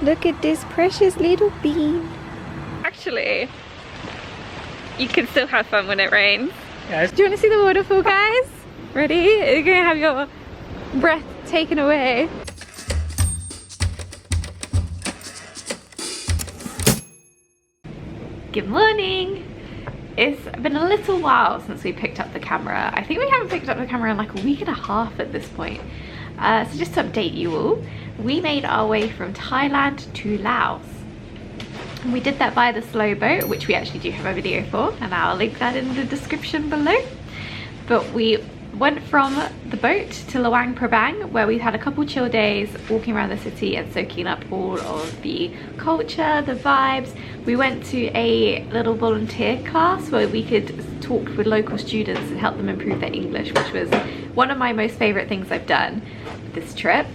Look at this precious little bean. Actually, you can still have fun when it rains. Yes. Do you want to see the waterfall, guys? Ready? You're gonna have your breath taken away. Good morning. It's been a little while since we picked up the camera. I think we haven't picked up the camera in like a week and a half at this point. So just to update you all, we made our way from Thailand to Laos. And we did that via the slow boat, which we actually do have a video for, and I'll link that in the description below. But we went from the boat to Gneuang, where we had a couple chill days walking around the city and soaking up all of the culture, the vibes. We went to a little volunteer class where we could talk with local students and help them improve their English, which was one of my most favorite things I've done this trip.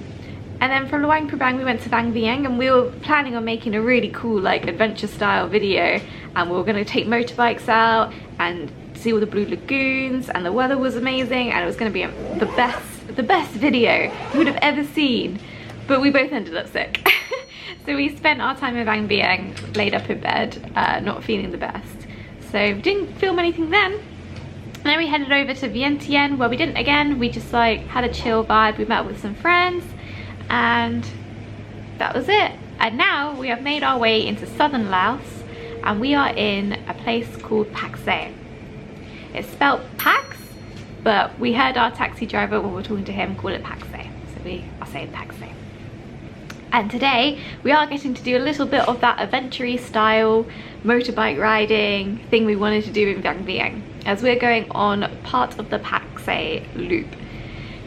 And then from Gneuang we went to Gneuang, and we were planning on making a really cool like adventure style video, and we were going to take motorbikes out and see all the blue lagoons, and the weather was amazing, and it was going to be the best video you would have ever seen. But we both ended up sick. So we spent our time in Gneuang laid up in bed, not feeling the best, so didn't film anything then. And then we headed over to Vientiane, where we didn't again, we just like had a chill vibe. We met up with some friends and that was it. And now we have made our way into southern Laos, and we are in a place called Pakse. It's spelled Pax, but we heard our taxi driver when we were talking to him call it Pakse, so we are saying Pakse. And today we are getting to do a little bit of that adventure-y style motorbike riding thing we wanted to do in Gneuang, as we're going on part of the Pakse loop.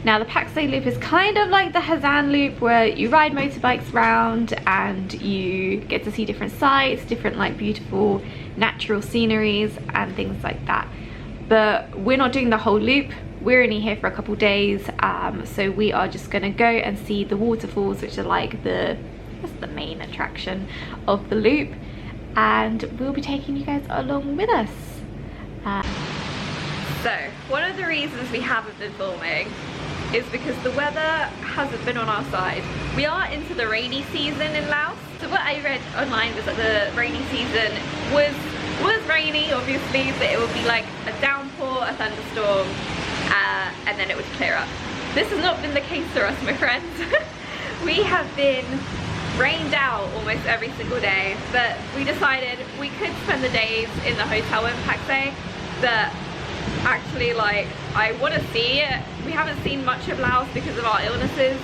Now the Pakse loop is kind of like the Hazan loop, where you ride motorbikes around and you get to see different sights, different like beautiful natural sceneries and things like that. But we're not doing the whole loop, we're only here for a couple days, so we are just gonna go and see the waterfalls, which are like the main attraction of the loop, and we'll be taking you guys along with us. So one of the reasons we haven't been filming is because the weather hasn't been on our side. We are into the rainy season in Laos. So what I read online was that the rainy season was rainy, obviously, but it would be like a downpour, a thunderstorm, and then it would clear up. This has not been the case for us, my friends. We have been rained out almost every single day, but we decided we could spend the days in the hotel in Pakse, but actually like I want to see it. We haven't seen much of Laos because of our illnesses,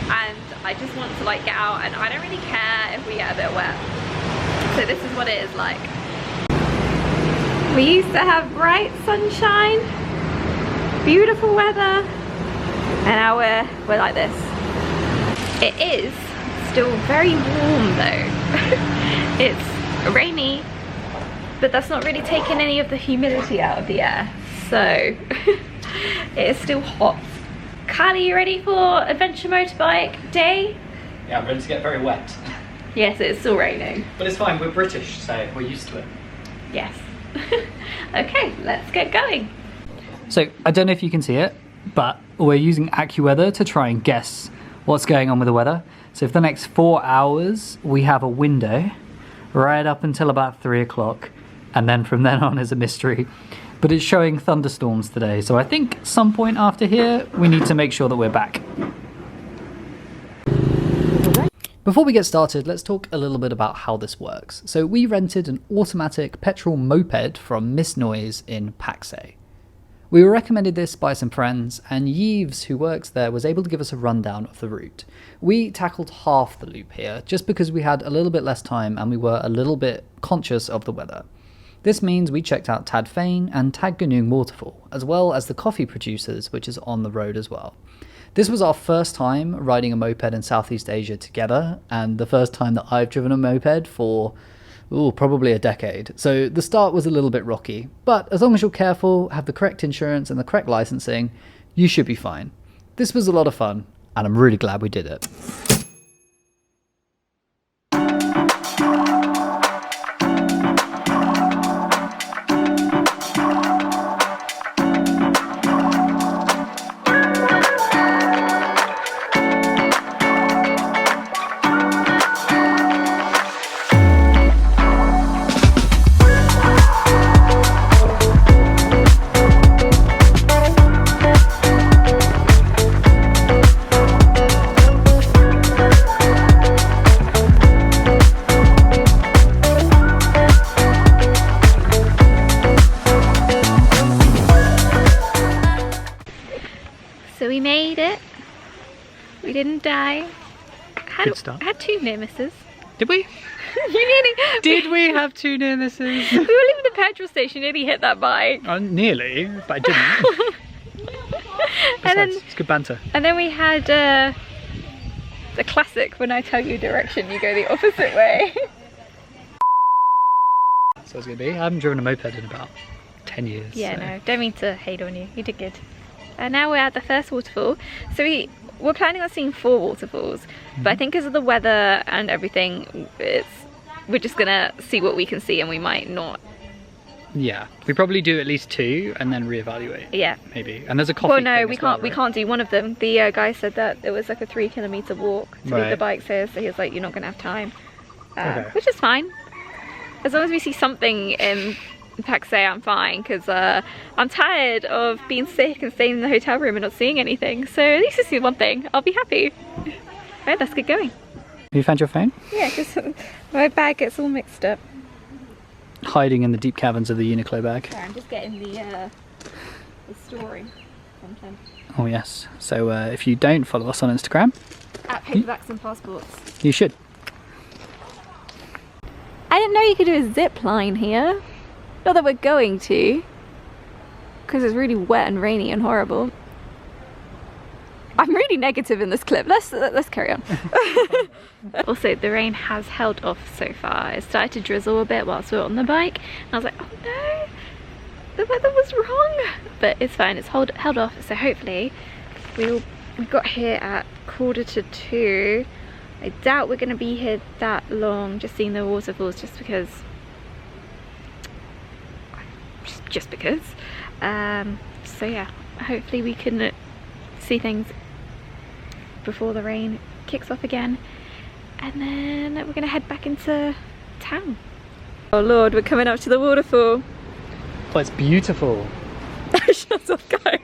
and I just want to like get out, and I don't really care if we get a bit wet. So this is what it is like. We used to have bright sunshine, beautiful weather, and now we're like this. It is still very warm though. It's rainy, but that's not really taking any of the humidity out of the air, so it is still hot. Kylie, you ready for adventure motorbike day? Yeah, I'm ready to get very wet. Yes, it's still raining. But it's fine, we're British, so we're used to it. Yes. Okay, let's get going. So I don't know if you can see it, but we're using AccuWeather to try and guess what's going on with the weather. So for the next 4 hours, we have a window right up until about 3 o'clock, and then from then on is a mystery. But it's showing thunderstorms today, so I think some point after here, we need to make sure that we're back. Before we get started, let's talk a little bit about how this works. So we rented an automatic petrol moped from Miss Noise in Pakse. We were recommended this by some friends, and Yves, who works there, was able to give us a rundown of the route. We tackled half the loop here, just because we had a little bit less time and we were a little bit conscious of the weather. This means we checked out Tad Fane and Tad Gneuang waterfall, as well as the coffee producers, which is on the road as well. This was our first time riding a moped in Southeast Asia together, and the first time that I've driven a moped for probably a decade. So the start was a little bit rocky, but as long as you're careful, have the correct insurance and the correct licensing, you should be fine. This was a lot of fun, and I'm really glad we did it. We didn't die. Good start. Had 2 near misses. Did we? You nearly... Did we have 2 near misses? We were leaving the petrol station, you nearly hit that bike. Nearly, but I didn't. And then, it's good banter. And then we had the classic, when I tell you direction, you go the opposite way. So it's going to be. I haven't driven a moped in about 10 years. Yeah, so. no, don't mean to hate on you. You did good. And now we're at the first waterfall. So we're planning on seeing 4 waterfalls, but I think because of the weather and everything, we're just gonna see what we can see, and we might not. Yeah, we probably do at least 2 and then reevaluate. Yeah, maybe. And there's a coffee. Well, no, thing we as can't. well, We right? can't do one of them. The guy said that it was like a 3-kilometer walk to leave the Right. bikes here, so he was like, "You're not gonna have time," Okay. which is fine. As long as we see something in Pakse, I'm fine, because I'm tired of being sick and staying in the hotel room and not seeing anything. So at least I see one thing. I'll be happy. Right, let's get going. Have you found your phone? Yeah, because my bag gets all mixed up. Hiding in the deep caverns of the Uniqlo bag. Sorry, I'm just getting the story content. Oh yes. So if you don't follow us on Instagram, At paperbacks and passports. you should. I didn't know you could do a zip line here. Not that we're going to, because it's really wet and rainy and horrible. I'm really negative in this clip. Let's carry on. Also, the rain has held off so far. It started to drizzle a bit whilst we were on the bike, and I was like, oh no, the weather was wrong. But it's fine. It's held off. So hopefully, we got here at 1:45. I doubt we're going to be here that long, just seeing the waterfalls, just because. So yeah, hopefully we can see things before the rain kicks off again, and then we're gonna head back into town. Oh lord, we're coming up to the waterfall. Oh, it's beautiful. Shut up, Kyle.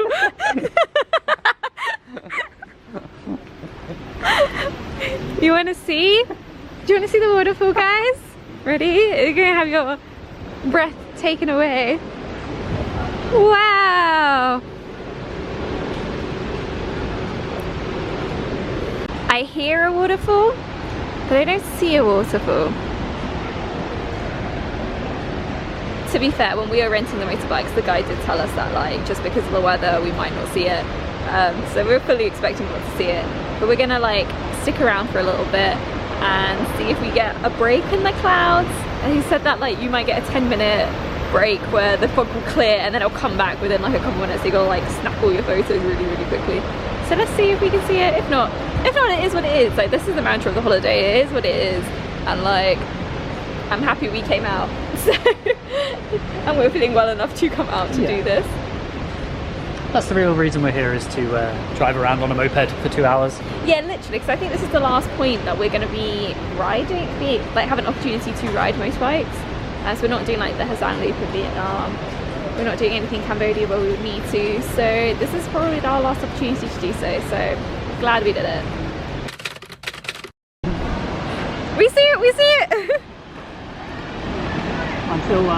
You want to see? Do you want to see the waterfall, guys? Ready? You're gonna have your breath taken away. Wow! I hear a waterfall, but I don't see a waterfall. To be fair, when we were renting the motorbikes, the guy did tell us that, like, just because of the weather, we might not see it. So we're fully expecting not to see it. But we're gonna, like, stick around for a little bit and see if we get a break in the clouds. And he said that, like, you might get a 10-minute break where the fog will clear and then it'll come back within like a couple minutes, so you gotta like snap all your photos really quickly. So let's see if we can see it. If not it is what it is. Like, this is the mantra of the holiday. It is what it is, and like I'm happy we came out. So and we're feeling well enough to come out to do this. That's the real reason we're here, is to drive around on a moped for 2 hours. Yeah, literally, because I think this is the last point that we're going to be riding, have an opportunity to ride motorbikes. So we're not doing like the Hazan Loop in Vietnam. We're not doing anything in Cambodia where we would need to. So this is probably our last opportunity to do so. So glad we did it. We see it, we see it. Until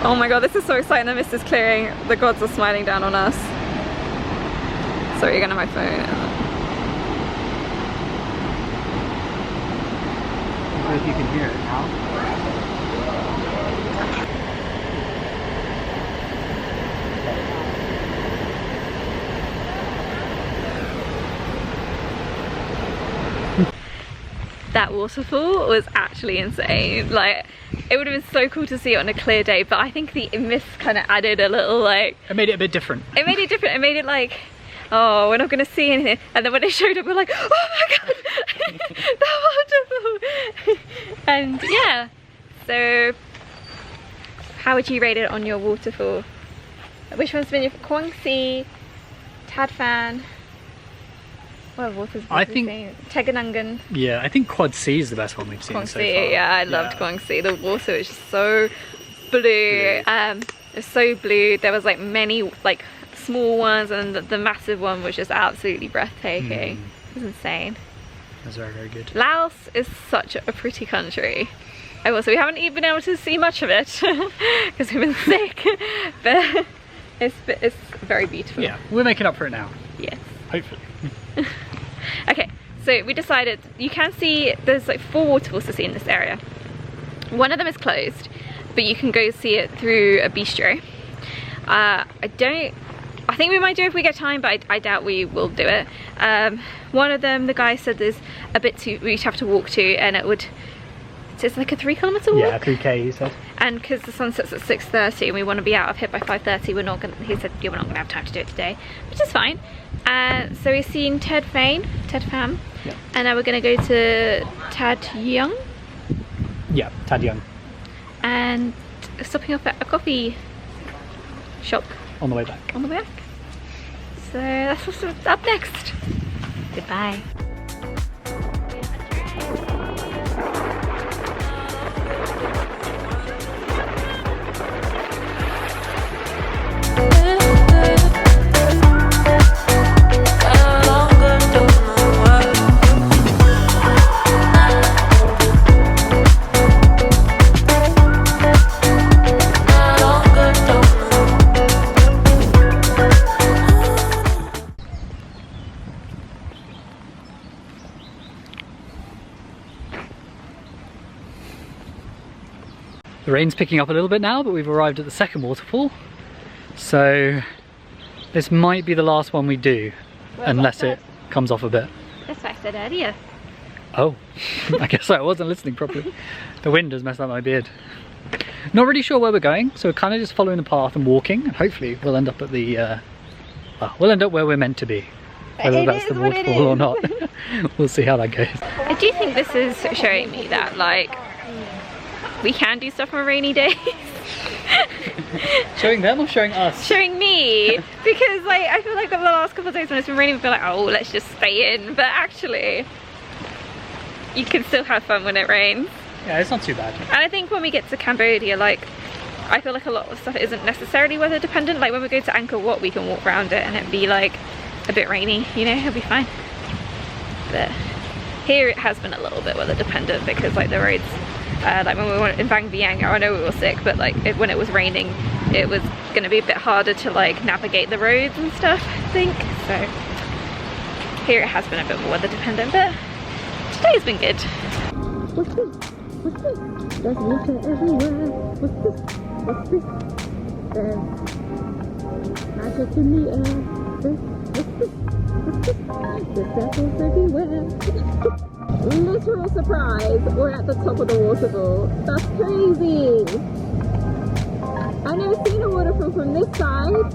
Oh my god, this is so exciting. The mist is clearing. The gods are smiling down on us. Sorry, you're gonna have my phone. I hope you can hear it now. That waterfall was actually insane. Like, it would have been so cool to see it on a clear day, but I think the mist kind of added a little, like, It made it a bit different. It made it different. It made it like, oh, we're not gonna see anything. And then when it showed up, we're like, oh my god, that waterfall. And yeah, so how would you rate it on your waterfall? Which one's been your Kwangsi, Tadfan? What water's I think Teganangan. Yeah, I think Quad C is the best one we've seen so far. Yeah, I loved Kwangsi. The water was just so blue. It's so blue. There was like many like small ones, and the massive one was just absolutely breathtaking. It was insane. It was very, very good. Laos is such a pretty country. We haven't even been able to see much of it because we've been sick, but It's very beautiful. Yeah, we're making up for it now. Yes. Hopefully. Okay, so we decided, you can see there's like 4 waterfalls to see in this area. One of them is closed, but you can go see it through a bistro. I think we might do it if we get time, but I doubt we will do it. One of them, the guy said there's a bit too, we'd have to walk to, and it's like a 3 kilometer walk. Yeah, 3k he said. And because the sun sets at 6:30 and we want to be out of here by 5:30, we're not gonna, he said, yeah, we're not gonna have time to do it today, which is fine. So we've seen Fane, Yeah. and now we're gonna go to Gneuang. Yeah, Gneuang. And stopping off at a coffee shop On the way back. on the way back. So that's what's up next. Goodbye. The rain's picking up a little bit now, but we've arrived at the second waterfall. So this might be the last one we do, unless it comes off a bit. That's what I said earlier. Oh, I guess I wasn't listening properly. The wind has messed up my beard. Not really sure where we're going, so we're kind of just following the path and walking, and hopefully we'll end up at the, well, we'll end up where we're meant to be. Whether that's the waterfall or not. We'll see how that goes. I do think this is showing me that, like, we can do stuff on rainy days. Showing them or showing us? Showing me, because like I feel like over the last couple of days when it's been raining, we feel like, oh, let's just stay in, but actually you can still have fun when it rains. Yeah, it's not too bad. And I think when we get to Cambodia, like, I feel like a lot of stuff isn't necessarily weather dependent. Like when we go to Angkor Wat, we can walk around it and it'd be like a bit rainy, you know, it'll be fine. But here it has been a little bit weather dependent, because like the roads, like when we went in Vang Vieng, I know we were sick, but like when it was raining, it was going to be a bit harder to like navigate the roads and stuff, I think. So here it has been a bit more weather dependent, but today's been good. What's this? What's this? There's water everywhere. What's this? What's this? There's magic in the air. What's this? What's this? There's apples everywhere. Literal surprise, we're at the top of the waterfall. That's crazy. I've never seen a waterfall from this side.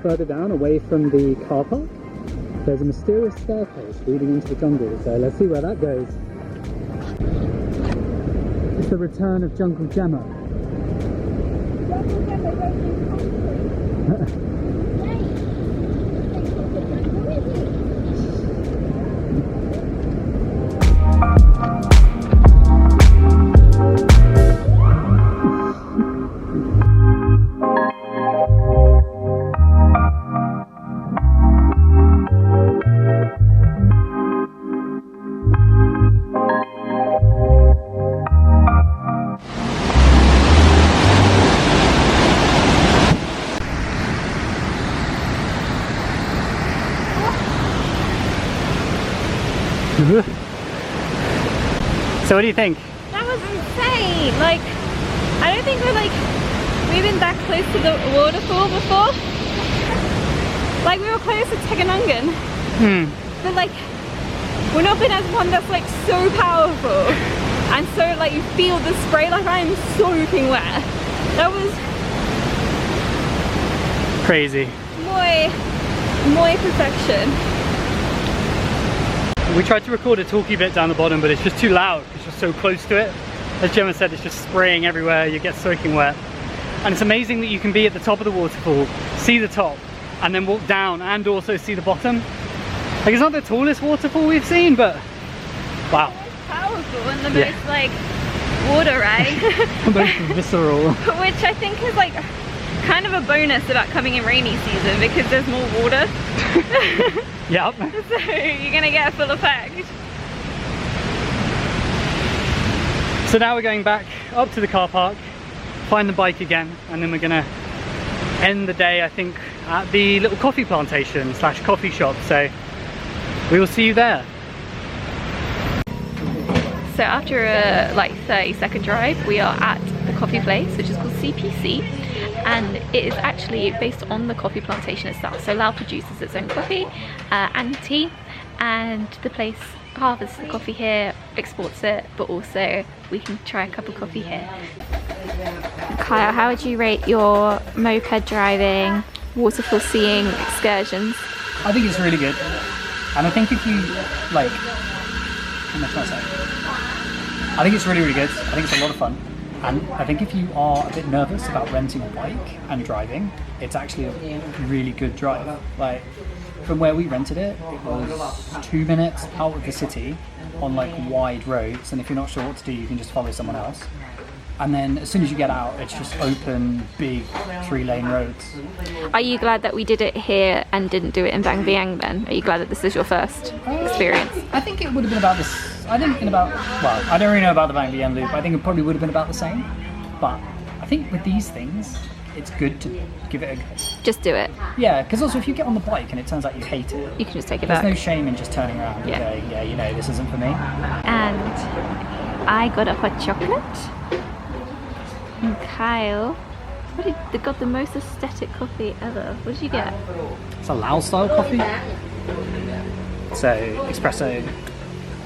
Further down, away from the car park, there's a mysterious staircase leading into the jungle, so let's see where that goes. It's the return of Jungle Gemma. So what do you think? That was insane. Like, I don't think we've been that close to the waterfall before. Like, we were close to Gneuang, but like, we've not been as one that's like so powerful, and so like you feel the spray. Like, I am soaking wet. That was Crazy. Muy perfection. We tried to record a talky bit down the bottom, but it's just too loud because you're so close to it. As Gemma said, it's just spraying everywhere, you get soaking wet. And it's amazing that you can be at the top of the waterfall, see the top, and then walk down and also see the bottom. Like, it's not the tallest waterfall we've seen, but wow. It's powerful and the most like water, right? The most visceral. Which I think is like kind of a bonus about coming in rainy season because there's more water. Yep. So you're gonna get a full effect. So now we're going back up to the car park, find the bike again, and then we're gonna end the day, I think, at the little coffee plantation / coffee shop. So we will see you there. So after a like 30-second drive, we are at the coffee place, which is called CPC, and it is actually based on the coffee plantation itself. So Laos produces its own coffee and tea, and the place harvests the coffee here, exports it, but also we can try a cup of coffee here. Kyle, how would you rate your moped driving, waterfall seeing excursions? I think it's really good, and I think if you like, how much am I saying? I think it's really good. I think it's a lot of fun, and I think if you are a bit nervous about renting a bike and driving, it's actually a really good drive. Like, from where we rented it, it was 2 minutes out of the city on like wide roads, and if you're not sure what to do, you can just follow someone else. And then as soon as you get out, it's just open, big 3-lane roads. Are you glad that we did it here and didn't do it in Bang Vieng then? Are you glad that this is your first experience? I think it would have been about this. I think in about, well, I don't really know about the Bang Vieng loop. I think it probably would have been about the same. But I think with these things, it's good to give it a go. Just do it. Yeah, because also if you get on the bike and it turns out you hate it, You can just take it there's back. no shame in just turning around and Yeah. going, yeah, you know, this isn't for me. And I got a hot chocolate. And Kyle, they got the most aesthetic coffee ever. What did you get? It's a Laos style coffee. So espresso,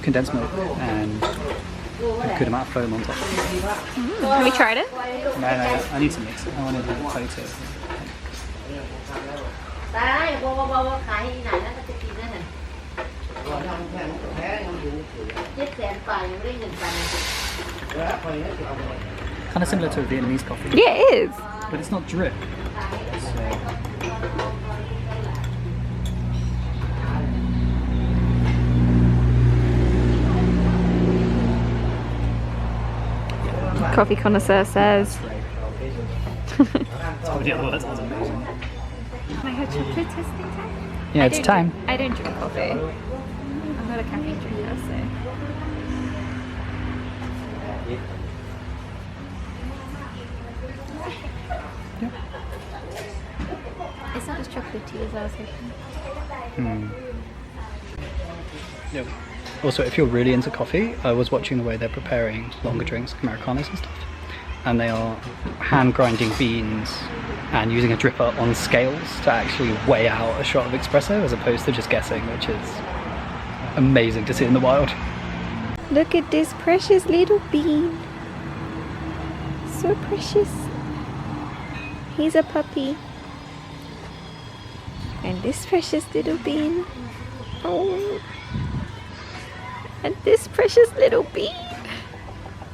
condensed milk, and a good amount of foam on top. Have we tried it? No, I need to mix it. I want to do a photo. ขายที่ไหนแล้วก็จะกินนั่นน่ะ700,000 ฝ่ายยังไม่ได้เงินไป Kind of similar to a Vietnamese coffee. Yeah, it is. But it's not drip. Coffee connoisseur says. Told you that sounds amazing. My hot chocolate testing time? Yeah, it's time. I don't drink coffee. I'm not a caffeine drinker, so. It's not as chocolatey as I was hoping. Yep. Also, if you're really into coffee, I was watching the way they're preparing longer drinks, Americanos and stuff. And they are hand grinding beans and using a dripper on scales to actually weigh out a shot of espresso as opposed to just guessing, which is amazing to see in the wild. Look at this precious little bean. So precious. He's a puppy. And this precious little bean. Oh. And this precious little bean.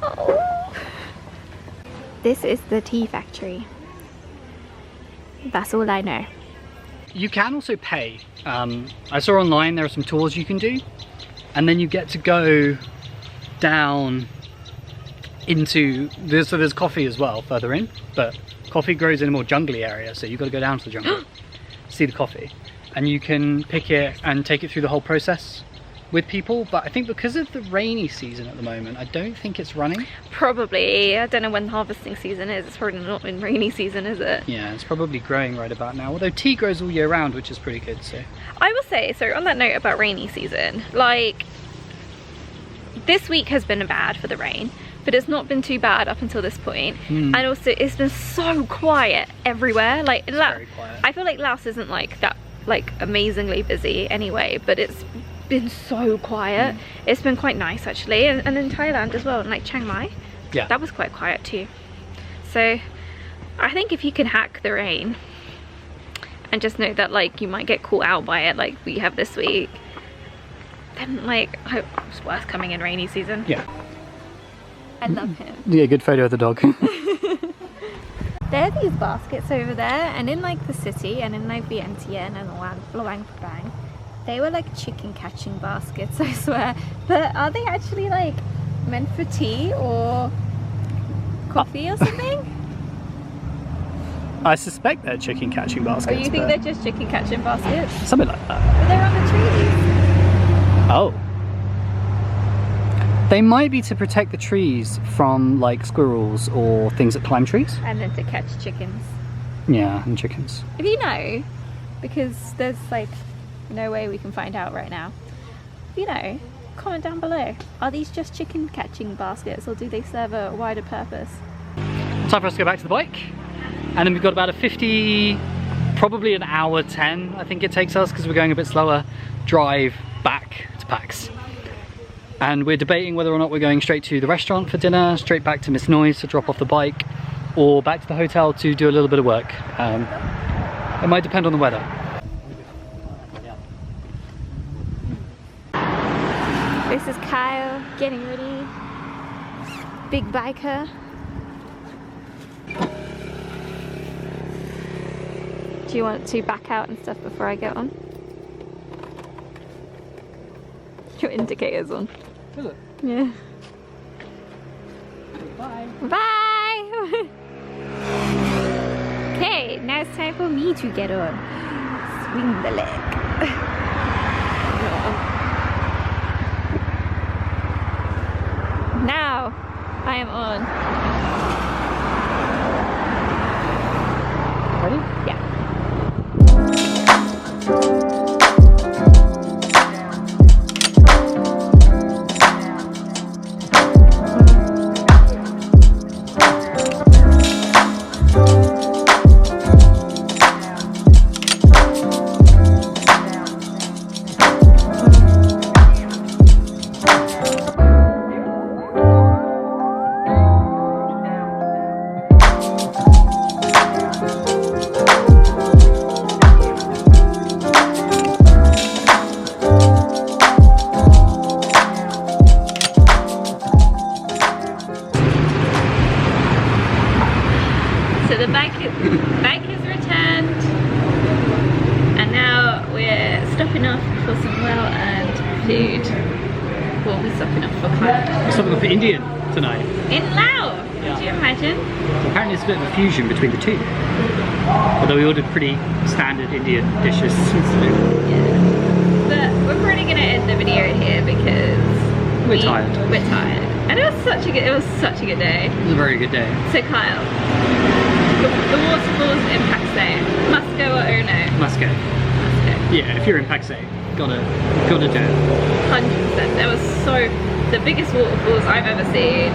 Oh. This is the tea factory. That's all I know. You can also pay. I saw online there are some tours you can do, and then you get to go down into so there's coffee as well further in, but coffee grows in a more jungly area, so you've got to go down to the jungle, see the coffee, and you can pick it and take it through the whole process with people. But I think because of the rainy season at the moment, I don't think it's running. Probably. I don't know when harvesting season is. It's probably not in rainy season, is it? Yeah, it's probably growing right about now, although tea grows all year round, which is pretty good. So I will say, so on that note about rainy season, like this week has been bad for the rain, but it's not been too bad up until this point. And also it's been so quiet everywhere. Like very quiet. I feel like Laos isn't like that like amazingly busy anyway, but it's been so quiet. It's been quite nice actually, and in Thailand as well, and like Chiang Mai, Yeah, that was quite quiet too. So I think if you can hack the rain and just know that like you might get caught out by it like we have this week, then like it's worth coming in rainy season. Yeah. I love him. Yeah, good photo of the dog. There are these baskets over there, and in like the city and in like Vientiane and Gneuang, they were like chicken catching baskets, I swear. But are they actually like meant for tea or coffee or something? I suspect they're chicken catching baskets. Or you think they're just chicken catching baskets? something like that? But they're on the trees. Oh. They might be to protect the trees from like squirrels or things that climb trees. And then to catch chickens. Yeah, and chickens. If you know, because there's like no way we can find out right now. If you know, comment down below. Are these just chicken catching baskets, or do they serve a wider purpose? Time for us to go back to the bike. And then we've got about a 50, probably an hour 10, I think it takes us, because we're going a bit slower, drive back to Pakse. And we're debating whether or not we're going straight to the restaurant for dinner, straight back to Miss Noy's to drop off the bike, or back to the hotel to do a little bit of work. It might depend on the weather. This is Kyle getting ready. Big biker. Do you want to back out and stuff before I get on? Your indicator's on. Is it? Yeah. Bye. Bye! Okay, now it's time for me to get on. Swing the leg. Now I am on. Ready? Yeah. So the bike is returned, and now we're stopping off for some well-earned food. Well, we're stopping off for kind We're stopping off for Indian tonight. in Laos. Yeah. Could you imagine? Apparently it's a bit of a fusion between the two. Although we ordered pretty standard Indian dishes. Yeah. But we're probably gonna end the video here because We're tired. We're tired, and it was such a good day. It was a very good day. So Kyle, the waterfalls in Pakse, must go or oh no? Must go. Must go. Yeah, if you're in Pakse, gotta do it. 100%. There was the biggest waterfalls I've ever seen.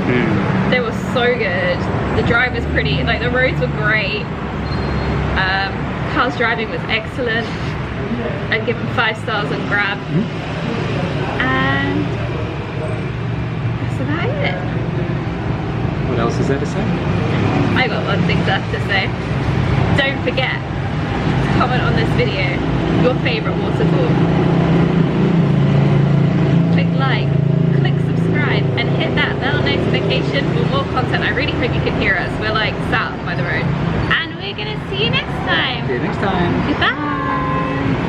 They were so good. The drive was pretty, like the roads were great. Car's driving was excellent. I'd give him 5 stars on Grab. And that's about it. What else is there to say? I got one thing left to say. Don't forget to comment on this video your favourite waterfall. Click like, click subscribe, and hit that bell notification for more content. I really hope you can hear us. We're like south by the road. And we're gonna see you next time. See you next time. Goodbye.